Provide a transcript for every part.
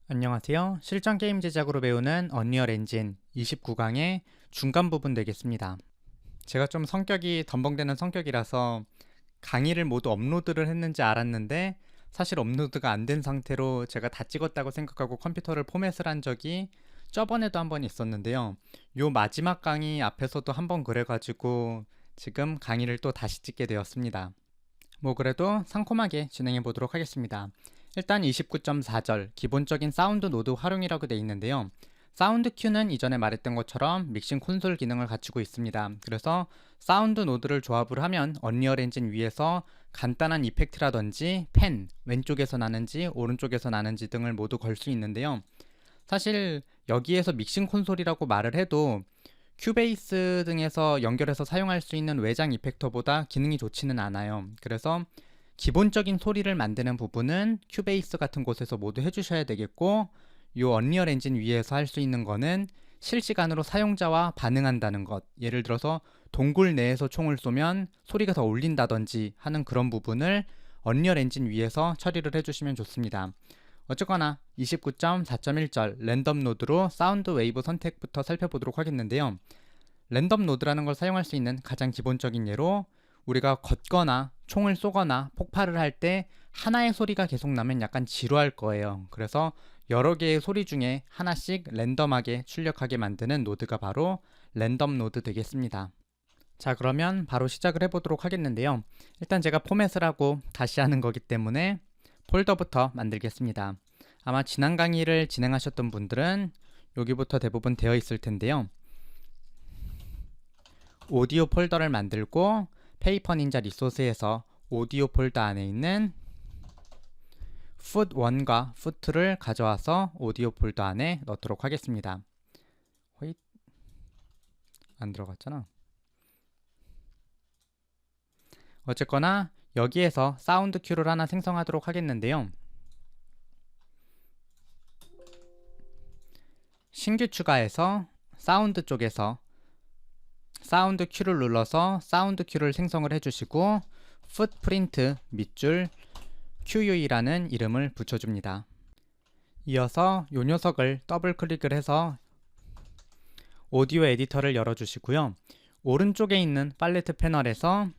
안녕하세요. 실전 게임 제작으로 배우는 언리얼 엔진 29강의 중간 부분 되겠습니다. 제가 좀 성격이 덤벙대는 성격이라서 강의를 모두 업로드를 했는지 알았는데 사실 업로드가 안 된 상태로 제가 다 찍었다고 생각하고 컴퓨터를 포맷을 한 적이 저번에도 한 번 있었는데요. 요 마지막 강의 앞에서도 한 번 그래가지고 지금 강의를 또 다시 찍게 되었습니다. 뭐 그래도 상콤하게 진행해 보도록 하겠습니다. 일단 29.4절 기본적인 사운드 노드 활용이라고 되어 있는데요. 사운드 큐는 이전에 말했던 것처럼 믹싱 콘솔 기능을 갖추고 있습니다. 그래서 사운드 노드를 조합을 하면 언리얼 엔진 위에서 간단한 이펙트라든지 펜, 왼쪽에서 나는지 오른쪽에서 나는지 등을 모두 걸 수 있는데요. 사실 여기에서 믹싱 콘솔이라고 말을 해도 큐베이스 등에서 연결해서 사용할 수 있는 외장 이펙터보다 기능이 좋지는 않아요. 그래서 기본적인 소리를 만드는 부분은 큐베이스 같은 곳에서 모두 해주셔야 되겠고, 이 언리얼 엔진 위에서 할 수 있는 거는 실시간으로 사용자와 반응한다는 것, 예를 들어서 동굴 내에서 총을 쏘면 소리가 더 울린다든지 하는 그런 부분을 언리얼 엔진 위에서 처리를 해주시면 좋습니다. 어쨌거나 29.4.1절 랜덤 노드로 사운드 웨이브 선택부터 살펴보도록 하겠는데요. 랜덤 노드라는 걸 사용할 수 있는 가장 기본적인 예로 우리가 걷거나 총을 쏘거나 폭발을 할 때 하나의 소리가 계속 나면 약간 지루할 거예요. 그래서 여러 개의 소리 중에 하나씩 랜덤하게 출력하게 만드는 노드가 바로 랜덤 노드 되겠습니다. 자, 그러면 바로 시작을 해보도록 하겠는데요. 일단 제가 포맷을 하고 다시 하는 거기 때문에 폴더부터 만들겠습니다. 아마 지난 강의를 진행하셨던 분들은 여기부터 대부분 되어 있을 텐데요. 오디오 폴더를 만들고 페이퍼 닌자 리소스에서 오디오 폴더 안에 있는 풋 1과 풋 2를 가져와서 오디오 폴더 안에 넣도록 하겠습니다. 호잇. 안 들어갔잖아. 어쨌거나 여기에서 사운드 큐를 하나 생성하도록 하겠는데요. 신규 추가해서 사운드 쪽에서 사운드 큐를 눌러서 사운드 큐를 생성을 해주시고 풋프린트 밑줄 QUE라는 이름을 붙여줍니다. 이어서 이 녀석을 더블 클릭을 해서 오디오 에디터를 열어주시고요. 오른쪽에 있는 팔레트 패널에서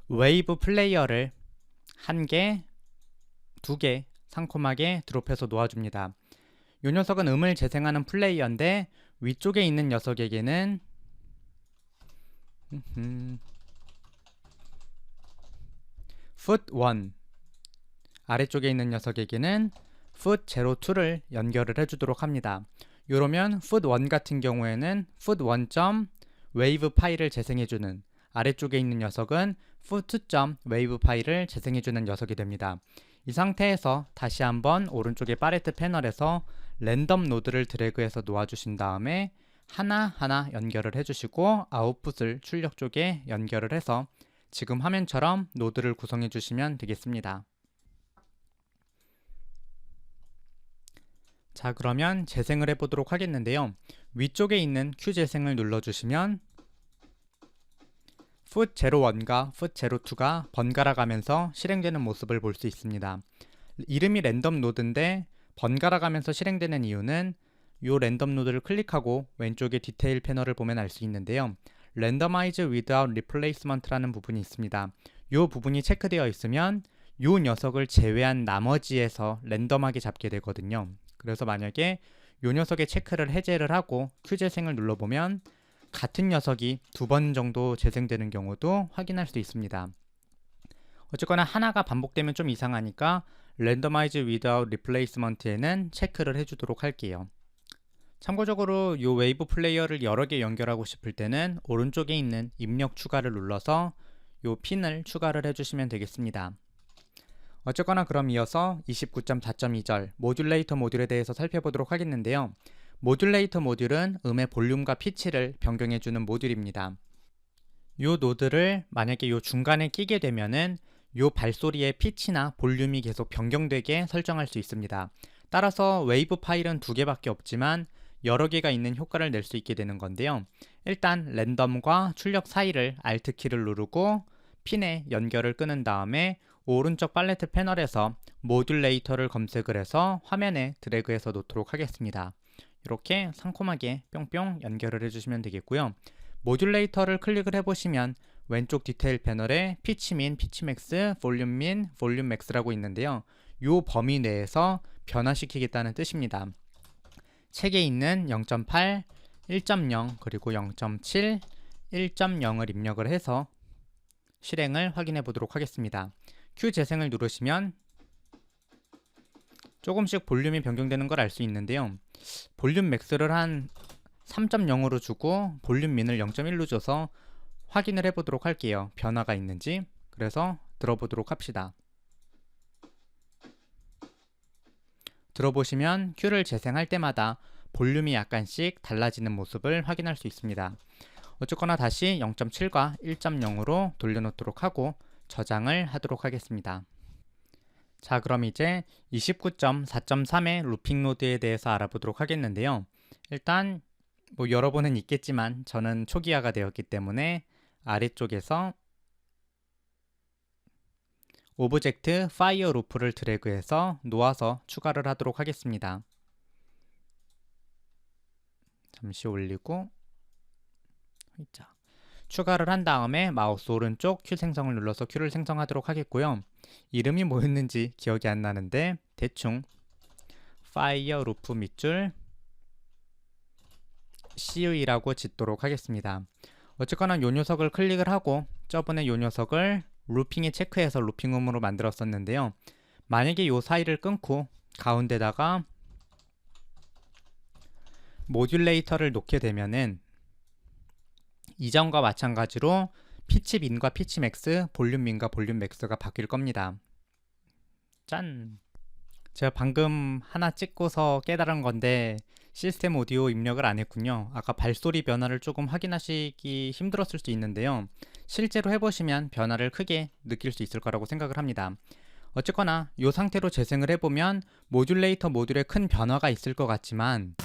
웨이브 플레이어를 1개, 2개 상콤하게 드롭해서 놓아줍니다. 이 녀석은 음을 재생하는 플레이어인데 위쪽에 있는 녀석에게는 풋 1, 아래쪽에 있는 녀석에게는 풋 02를 연결을 해주도록 합니다. 이러면 풋 1 같은 경우에는 풋 1. wave 파일을 재생해주는, 아래쪽에 있는 녀석은 풋 2. wave 파일을 재생해주는 녀석이 됩니다. 이 상태에서 다시 한번 오른쪽의 팔레트 패널에서 랜덤 노드를 드래그해서 놓아주신 다음에 하나하나 연결을 해주시고 아웃풋을 출력 쪽에 연결을 해서 지금 화면처럼 노드를 구성해 주시면 되겠습니다. 자, 그러면 재생을 해보도록 하겠는데요. 위쪽에 있는 큐 재생을 눌러주시면 풋 01과 풋 02가 번갈아 가면서 실행되는 모습을 볼 수 있습니다. 이름이 랜덤 노드인데 번갈아 가면서 실행되는 이유는 이 랜덤 노드를 클릭하고 왼쪽에 디테일 패널을 보면 알 수 있는데요. Randomize without replacement라는 부분이 있습니다. 이 부분이 체크되어 있으면 이 녀석을 제외한 나머지에서 랜덤하게 잡게 되거든요. 그래서 만약에 이 녀석의 체크를 해제를 하고 큐 재생을 눌러보면 같은 녀석이 2번 정도 재생되는 경우도 확인할 수 있습니다. 어쨌거나 하나가 반복되면 좀 이상하니까 Randomize without replacement에는 체크를 해주도록 할게요. 참고적으로 이 웨이브 플레이어를 여러 개 연결하고 싶을 때는 오른쪽에 있는 입력 추가를 눌러서 이 핀을 추가를 해주시면 되겠습니다. 어쨌거나 그럼 이어서 29.4.2절 모듈레이터 모듈에 대해서 살펴보도록 하겠는데요. 모듈레이터 모듈은 음의 볼륨과 피치를 변경해주는 모듈입니다. 이 노드를 만약에 이 중간에 끼게 되면은 이 발소리의 피치나 볼륨이 계속 변경되게 설정할 수 있습니다. 따라서 웨이브 파일은 2개밖에 없지만 여러 개가 있는 효과를 낼 수 있게 되는 건데요. 일단 랜덤과 출력 사이를 Alt키를 누르고 핀에 연결을 끄는 다음에 오른쪽 팔레트 패널에서 모듈레이터를 검색을 해서 화면에 드래그해서 놓도록 하겠습니다. 이렇게 상콤하게 뿅뿅 연결을 해주시면 되겠고요. 모듈레이터를 클릭을 해보시면 왼쪽 디테일 패널에 피치 민, 피치 맥스, 볼륨 민, 볼륨 맥스라고 있는데요. 이 범위 내에서 변화시키겠다는 뜻입니다. 책에 있는 0.8, 1.0 그리고 0.7, 1.0을 입력을 해서 실행을 확인해 보도록 하겠습니다. Q 재생을 누르시면 조금씩 볼륨이 변경되는 걸 알 수 있는데요. 볼륨 맥스를 한 3.0으로 주고 볼륨 민을 0.1로 줘서 확인을 해보도록 할게요. 변화가 있는지. 그래서 들어보도록 합시다. 들어보시면 Q를 재생할 때마다 볼륨이 약간씩 달라지는 모습을 확인할 수 있습니다. 어쨌거나 다시 0.7과 1.0으로 돌려놓도록 하고 저장을 하도록 하겠습니다. 자, 그럼 이제 29.4.3의 루핑 노드에 대해서 알아보도록 하겠는데요. 일단 여러 번은 있겠지만 저는 초기화가 되었기 때문에 아래쪽에서 오브젝트 파이어 루프를 드래그해서 놓아서 추가를 하도록 하겠습니다. 잠시 올리고 추가를 한 다음에 마우스 오른쪽 Q 생성을 눌러서 Q를 생성하도록 하겠고요. 이름이 뭐였는지 기억이 안 나는데 대충 파이어 루프 밑줄 CUE라고 짓도록 하겠습니다. 어쨌거나 요 녀석을 클릭을 하고 저번에 요 녀석을 루핑에 체크해서 루핑홈으로 만들었었는데요. 만약에 요 사이를 끊고 가운데다가 모듈레이터를 놓게 되면은 이전과 마찬가지로 피치 민과 피치 맥스, 볼륨 민과 볼륨 맥스가 바뀔 겁니다. 짠! 제가 방금 하나 찍고서 깨달은 건데 시스템 오디오 입력을 안 했군요. 아까 발소리 변화를 조금 확인하시기 힘들었을 수 있는데요. 실제로 해보시면 변화를 크게 느낄 수 있을 거라고 생각을 합니다. 어쨌거나 이 상태로 재생을 해보면 모듈레이터 모듈에 큰 변화가 있을 것 같지만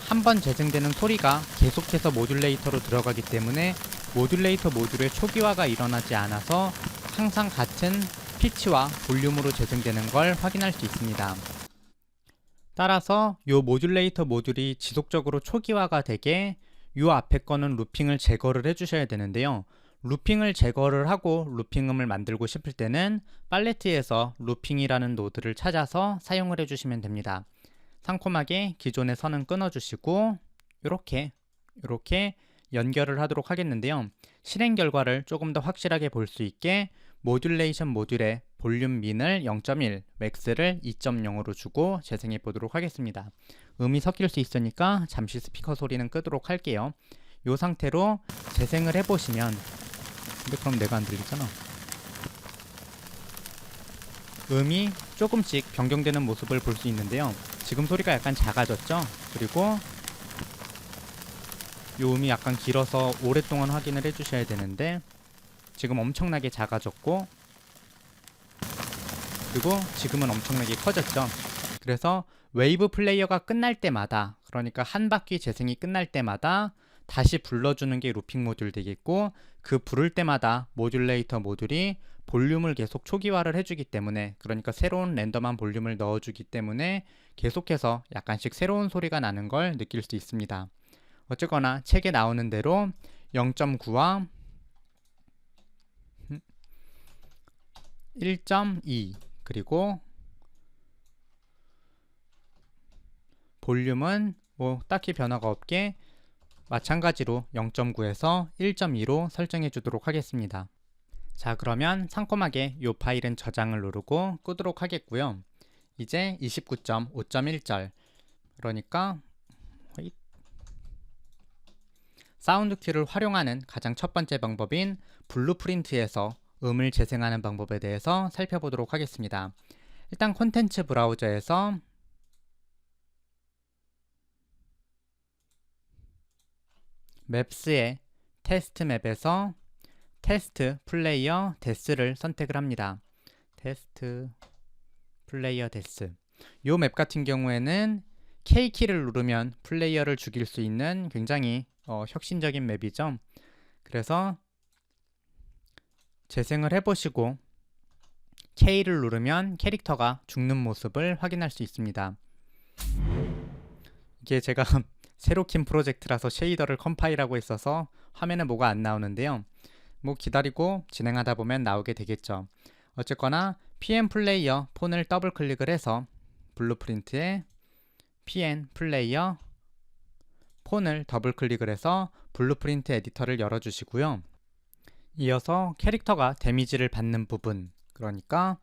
한 번 재생되는 소리가 계속해서 모듈레이터로 들어가기 때문에 모듈레이터 모듈의 초기화가 일어나지 않아서 항상 같은 피치와 볼륨으로 재생되는 걸 확인할 수 있습니다. 따라서 이 모듈레이터 모듈이 지속적으로 초기화가 되게 이 앞에 거는 루핑을 제거를 해주셔야 되는데요. 루핑을 제거를 하고 루핑음을 만들고 싶을 때는 팔레트에서 루핑이라는 노드를 찾아서 사용을 해주시면 됩니다. 상콤하게 기존의 선은 끊어주시고 이렇게 연결을 하도록 하겠는데요. 실행 결과를 조금 더 확실하게 볼 수 있게 모듈레이션 모듈의 볼륨 민을 0.1, 맥스를 2.0으로 주고 재생해 보도록 하겠습니다. 음이 섞일 수 있으니까 잠시 스피커 소리는 끄도록 할게요. 이 상태로 재생을 해보시면 근데 그럼 내가 안 들리잖아. 음이 조금씩 변경되는 모습을 볼 수 있는데요. 지금 소리가 약간 작아졌죠? 그리고 이 음이 약간 길어서 오랫동안 확인을 해주셔야 되는데 지금 엄청나게 작아졌고 그리고 지금은 엄청나게 커졌죠. 그래서 웨이브 플레이어가 끝날 때마다, 그러니까 한 바퀴 재생이 끝날 때마다 다시 불러주는 게 루핑 모듈 되겠고, 그 부를 때마다 모듈레이터 모듈이 볼륨을 계속 초기화를 해주기 때문에, 그러니까 새로운 랜덤한 볼륨을 넣어주기 때문에 계속해서 약간씩 새로운 소리가 나는 걸 느낄 수 있습니다. 어쨌거나 책에 나오는 대로 0.9와 1.2 그리고 볼륨은 뭐 딱히 변화가 없게 마찬가지로 0.9에서 1.2로 설정해 주도록 하겠습니다. 자, 그러면 상콤하게 이 파일은 저장을 누르고 끄도록 하겠고요. 이제 29.5.1절 그러니까 사운드 큐를 활용하는 가장 첫 번째 방법인 블루프린트에서 음을 재생하는 방법에 대해서 살펴보도록 하겠습니다. 일단 콘텐츠 브라우저에서 맵스의 테스트 맵에서 테스트 플레이어 데스를 선택을 합니다. 테스트 플레이어 데스. 이 맵 같은 경우에는 K키를 누르면 플레이어를 죽일 수 있는 굉장히 혁신적인 맵이죠. 그래서 재생을 해보시고 K를 누르면 캐릭터가 죽는 모습을 확인할 수 있습니다. 이게 제가 새로 킨 프로젝트라서 쉐이더를 컴파일하고 있어서 화면에 뭐가 안 나오는데요. 뭐 기다리고 진행하다 보면 나오게 되겠죠. 어쨌거나 PN 플레이어 폰을 더블 클릭을 해서 블루프린트에 PN 플레이어 폰을 더블 클릭을 해서 블루프린트 에디터를 열어주시고요. 이어서 캐릭터가 데미지를 받는 부분, 그러니까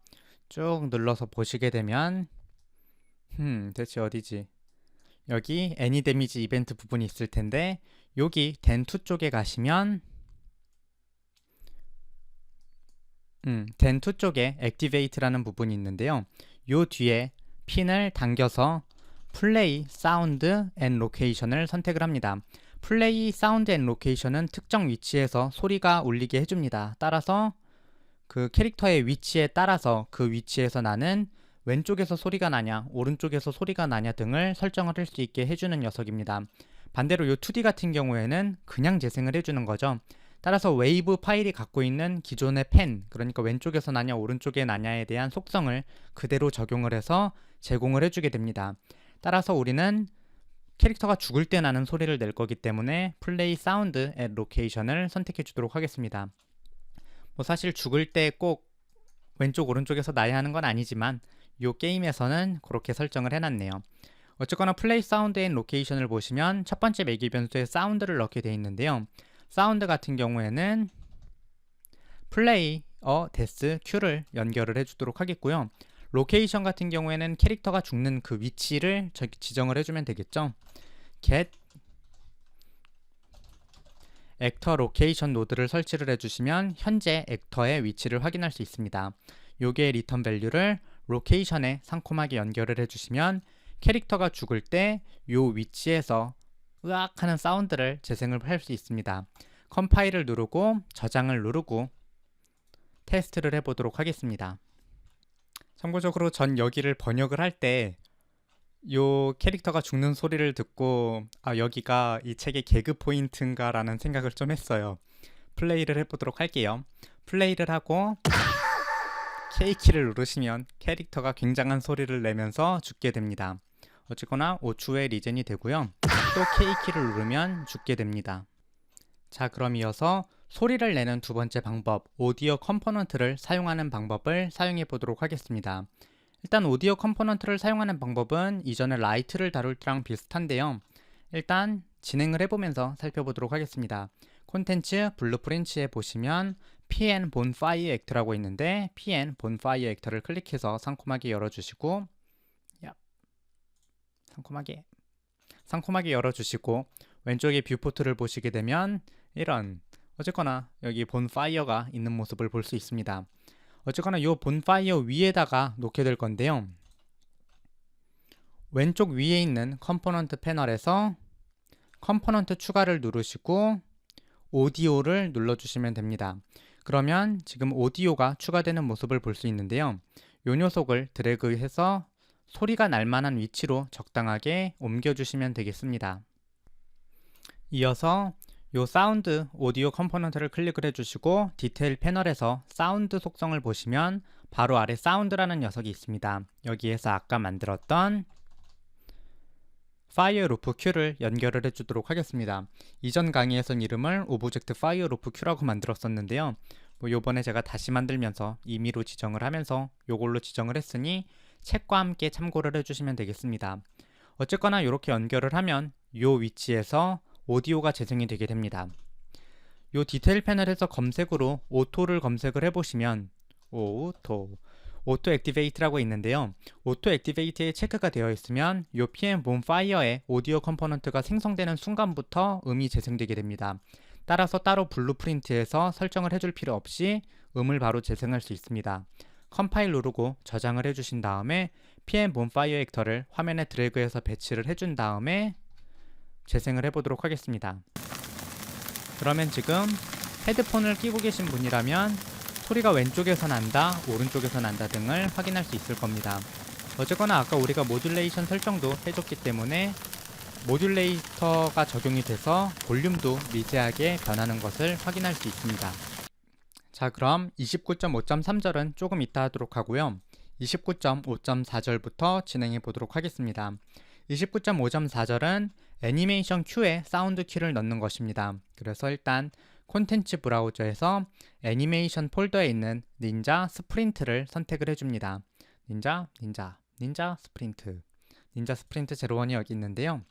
쭉 눌러서 보시게 되면 대체 어디지? 여기 애니 데미지 이벤트 부분이 있을 텐데 여기 덴2 쪽에 가시면 덴2 쪽에 액티베이트라는 부분이 있는데요. 요 뒤에 핀을 당겨서 플레이 사운드 앤 로케이션을 선택을 합니다. 플레이 사운드 앤 로케이션은 특정 위치에서 소리가 울리게 해줍니다. 따라서 그 캐릭터의 위치에 따라서 그 위치에서 나는 왼쪽에서 소리가 나냐 오른쪽에서 소리가 나냐 등을 설정을 할 수 있게 해주는 녀석입니다. 반대로 이 2D 같은 경우에는 그냥 재생을 해주는 거죠. 따라서 웨이브 파일이 갖고 있는 기존의 펜, 그러니까 왼쪽에서 나냐 오른쪽에 나냐에 대한 속성을 그대로 적용을 해서 제공을 해주게 됩니다. 따라서 우리는 캐릭터가 죽을 때 나는 소리를 낼 거기 때문에 플레이 사운드 앳 로케이션을 선택해 주도록 하겠습니다. 뭐 사실 죽을 때 꼭 왼쪽 오른쪽에서 나야 하는 건 아니지만 이 게임에서는 그렇게 설정을 해놨네요. 어쨌거나 플레이 사운드 앤 로케이션을 보시면 첫 번째 매개 변수에 사운드를 넣게 되어 있는데요. 사운드 같은 경우에는 플레이어 데스 큐를 연결을 해주도록 하겠고요. 로케이션 같은 경우에는 캐릭터가 죽는 그 위치를 지정을 해주면 되겠죠. get 액터 로케이션 노드를 설치를 해주시면 현재 액터의 위치를 확인할 수 있습니다. 요게 리턴 밸류를 로케이션에 상콤하게 연결을 해주시면 캐릭터가 죽을 때 요 위치에서 으악 하는 사운드를 재생을 할 수 있습니다. 컴파일을 누르고 저장을 누르고 테스트를 해보도록 하겠습니다. 참고적으로 전 여기를 번역을 할 때 요 캐릭터가 죽는 소리를 듣고 여기가 이 책의 개그 포인트인가 라는 생각을 좀 했어요. 플레이를 해보도록 할게요. 플레이를 하고 K키를 누르시면 캐릭터가 굉장한 소리를 내면서 죽게 됩니다. 어쨌거나 5초의 리젠이 되고요. 또 K키를 누르면 죽게 됩니다. 자, 그럼 이어서 소리를 내는 두 번째 방법, 오디오 컴포넌트를 사용하는 방법을 사용해 보도록 하겠습니다. 일단 오디오 컴포넌트를 사용하는 방법은 이전에 라이트를 다룰 때랑 비슷한데요. 일단 진행을 해보면서 살펴보도록 하겠습니다. 콘텐츠 블루프린트에 보시면 PN 본파이어 액터라고 있는데 PN 본파이어 액터를 클릭해서 상콤하게 열어주시고 상콤하게 열어주시고 왼쪽에 뷰포트를 보시게 되면 이런 어쨌거나 여기 본파이어가 있는 모습을 볼 수 있습니다. 어쨌거나 이 본파이어 위에다가 놓게 될 건데요. 왼쪽 위에 있는 컴포넌트 패널에서 컴포넌트 추가를 누르시고 오디오를 눌러주시면 됩니다. 그러면 지금 오디오가 추가되는 모습을 볼 수 있는데요. 이 녀석을 드래그해서 소리가 날 만한 위치로 적당하게 옮겨주시면 되겠습니다. 이어서 이 사운드 오디오 컴포넌트를 클릭을 해주시고 디테일 패널에서 사운드 속성을 보시면 바로 아래 사운드라는 녀석이 있습니다. 여기에서 아까 만들었던 파이어 루프 큐를 연결을 해주도록 하겠습니다. 이전 강의에선 이름을 오브젝트 파이어 루프 큐라고 만들었었는데요. 요번에 제가 다시 만들면서 임의로 지정을 하면서 요걸로 지정을 했으니 책과 함께 참고를 해주시면 되겠습니다. 어쨌거나 이렇게 연결을 하면 요 위치에서 오디오가 재생이 되게 됩니다. 요 디테일 패널에서 검색으로 오토를 검색을 해보시면 오토 액티베이트라고 있는데요. 오토 액티베이트에 체크가 되어 있으면 요 PM 본파이어의 오디오 컴포넌트가 생성되는 순간부터 음이 재생되게 됩니다. 따라서 따로 블루프린트에서 설정을 해줄 필요 없이 음을 바로 재생할 수 있습니다. 컴파일 누르고 저장을 해주신 다음에 PM 본파이어 액터를 화면에 드래그해서 배치를 해준 다음에 재생을 해보도록 하겠습니다. 그러면 지금 헤드폰을 끼고 계신 분이라면 소리가 왼쪽에서 난다, 오른쪽에서 난다 등을 확인할 수 있을 겁니다. 어쨌거나 아까 우리가 모듈레이션 설정도 해줬기 때문에 모듈레이터가 적용이 돼서 볼륨도 미세하게 변하는 것을 확인할 수 있습니다. 자, 그럼 29.5.3절은 조금 이따 하도록 하고요. 29.5.4절부터 진행해 보도록 하겠습니다. 29.5.4절은 애니메이션 큐에 사운드 키를 넣는 것입니다. 그래서 일단 콘텐츠 브라우저에서 애니메이션 폴더에 있는 닌자 스프린트를 선택을 해줍니다. 닌자 스프린트. 닌자 스프린트 01이 여기 있는데요.